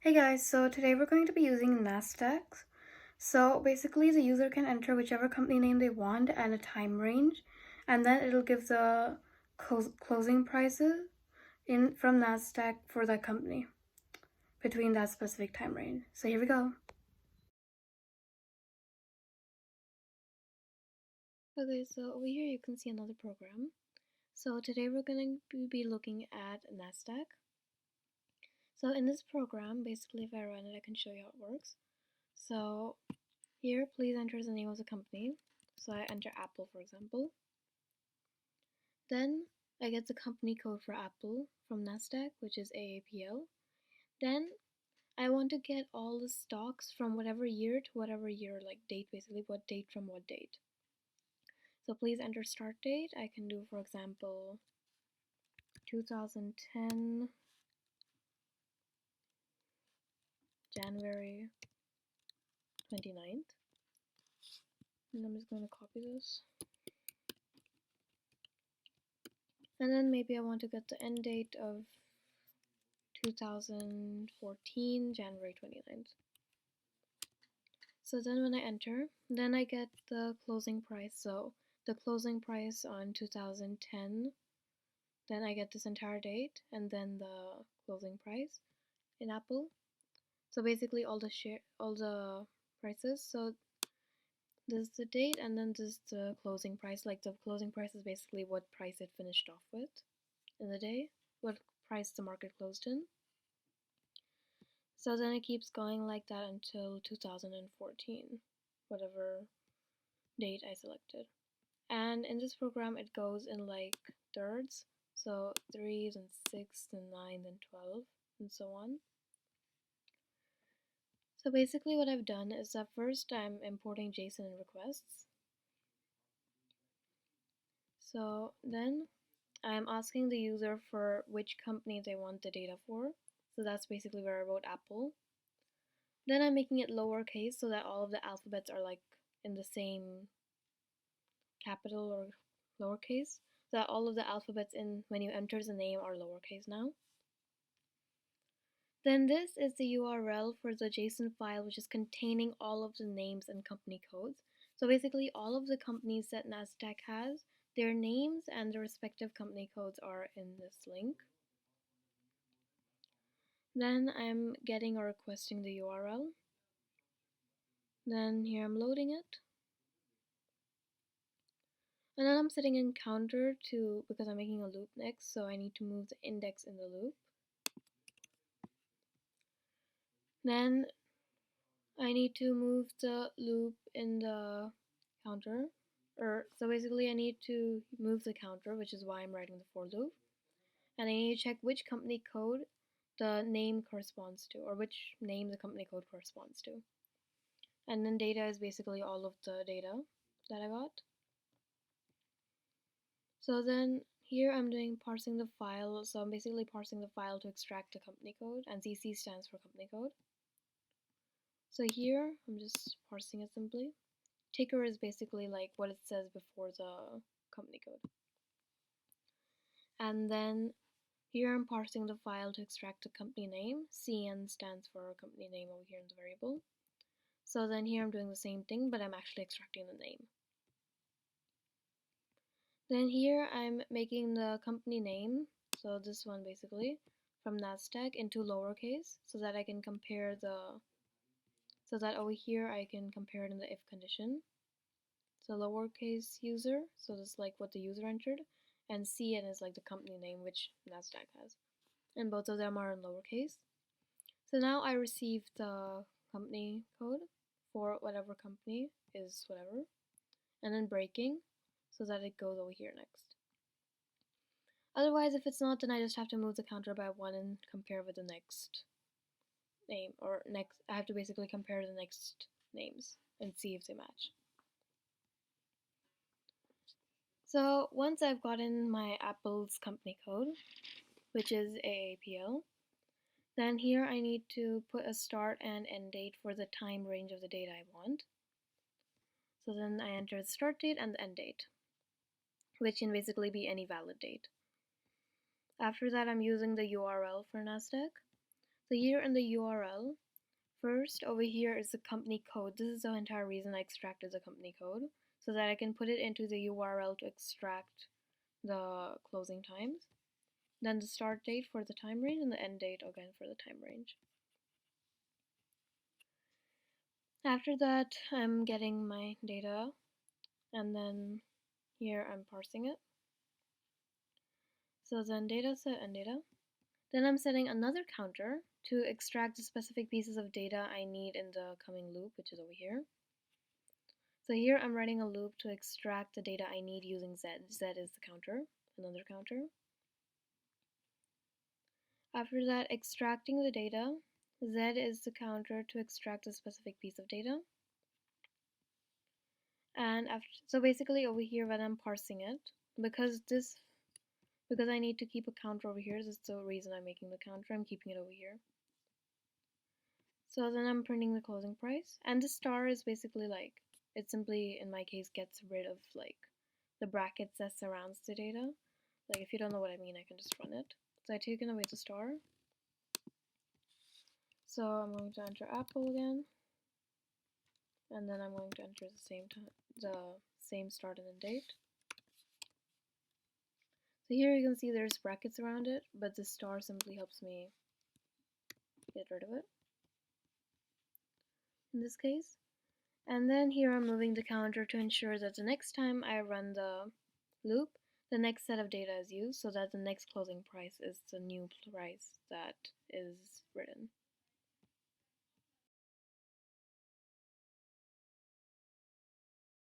Hey guys, so today we're going to be using Nasdaq. So basically the user can enter whichever company name they want and a time range, and then it'll give the closing prices in from Nasdaq for that company between that specific time range. So here we go. Okay, so over here you can see another program. So today we're going to be looking at Nasdaq. So in this program, basically if I run it, I can show you how it works. So here, please enter the name of the company. So I enter Apple, for example. Then I get the company code for Apple from Nasdaq, which is AAPL. Then I want to get all the stocks from whatever year to whatever year, like date basically, what date from what date. So please enter start date. I can do, for example, 2010 January 29th. And I'm just going to copy this. And then maybe I want to get the end date of 2014 January 29th. So then when I enter, then I get the closing price. So the closing price on 2010, then I get this entire date and then the closing price in Apple. So basically all the prices. So this is the date and then this is the closing price. Like the closing price is basically what price it finished off with in the day, what price the market closed in. So then it keeps going like that until 2014, whatever date I selected. And in this program, it goes in like thirds, so 3s and 6s and 9s and 12 and so on. So basically what I've done is that first I'm importing JSON and requests. So then I'm asking the user for which company they want the data for. So that's basically where I wrote Apple. Then I'm making it lowercase so that all of the alphabets are like in the same capital or lowercase, so that all of the alphabets in when you enter the name are lowercase now. Then this is the URL for the JSON file, which is containing all of the names and company codes. So basically all of the companies that Nasdaq has, their names and their respective company codes are in this link. Then I'm getting or requesting the URL. Then here I'm loading it. And then I'm setting in counter to, because I'm making a loop next, so I need to move the index in the loop. Then I need to move the loop in the counter, so basically I need to move the counter, which is why I'm writing the for loop. And I need to check which company code the name corresponds to, or which name the company code corresponds to. And then data is basically all of the data that I got. So then here I'm doing parsing the file, so I'm basically parsing the file to extract the company code, and CC stands for company code. So here I'm just parsing it simply. Ticker is basically like what it says before the company code. And then here I'm parsing the file to extract the company name. CN stands for company name over here in the variable. So then here I'm doing the same thing, but I'm actually extracting the name. Then here I'm making the company name, so this one basically, from Nasdaq into lowercase so that I can compare so that over here I can compare it in the if condition. So lowercase user, so this is like what the user entered, and CN is like the company name which Nasdaq has. And both of them are in lowercase. So now I received the company code for whatever company is whatever, and then breaking so that it goes over here next. Otherwise, if it's not, then I just have to move the counter by 1 and compare with the next name, or next, I have to basically compare the next names and see if they match. So once I've gotten my Apple's company code, which is AAPL, then here I need to put a start and end date for the time range of the data I want. So then I enter the start date and the end date, which can basically be any valid date. After that, I'm using the URL for Nasdaq. So here in the URL, first over here is the company code. This is the entire reason I extracted the company code, so that I can put it into the URL to extract the closing times. Then the start date for the time range and the end date again for the time range. After that, I'm getting my data, and then here I'm parsing it. So then data set and data. Then I'm setting another counter to extract the specific pieces of data I need in the coming loop, which is over here. So here I'm writing a loop to extract the data I need using Z. Z is the counter, another counter. After that, extracting the data, Z is the counter to extract a specific piece of data. And so basically over here when I'm parsing it, because I need to keep a counter over here, this is the reason I'm making the counter, I'm keeping it over here. So then I'm printing the closing price, and the star is basically like, it simply, in my case, gets rid of like the brackets that surrounds the data. Like if you don't know what I mean, I can just run it. So I've taken away the star. So I'm going to enter Apple again, and then I'm going to enter the same start and end date. So here you can see there's brackets around it, but the star simply helps me get rid of it in this case. And then here I'm moving the counter to ensure that the next time I run the loop, the next set of data is used, so that the next closing price is the new price that is written.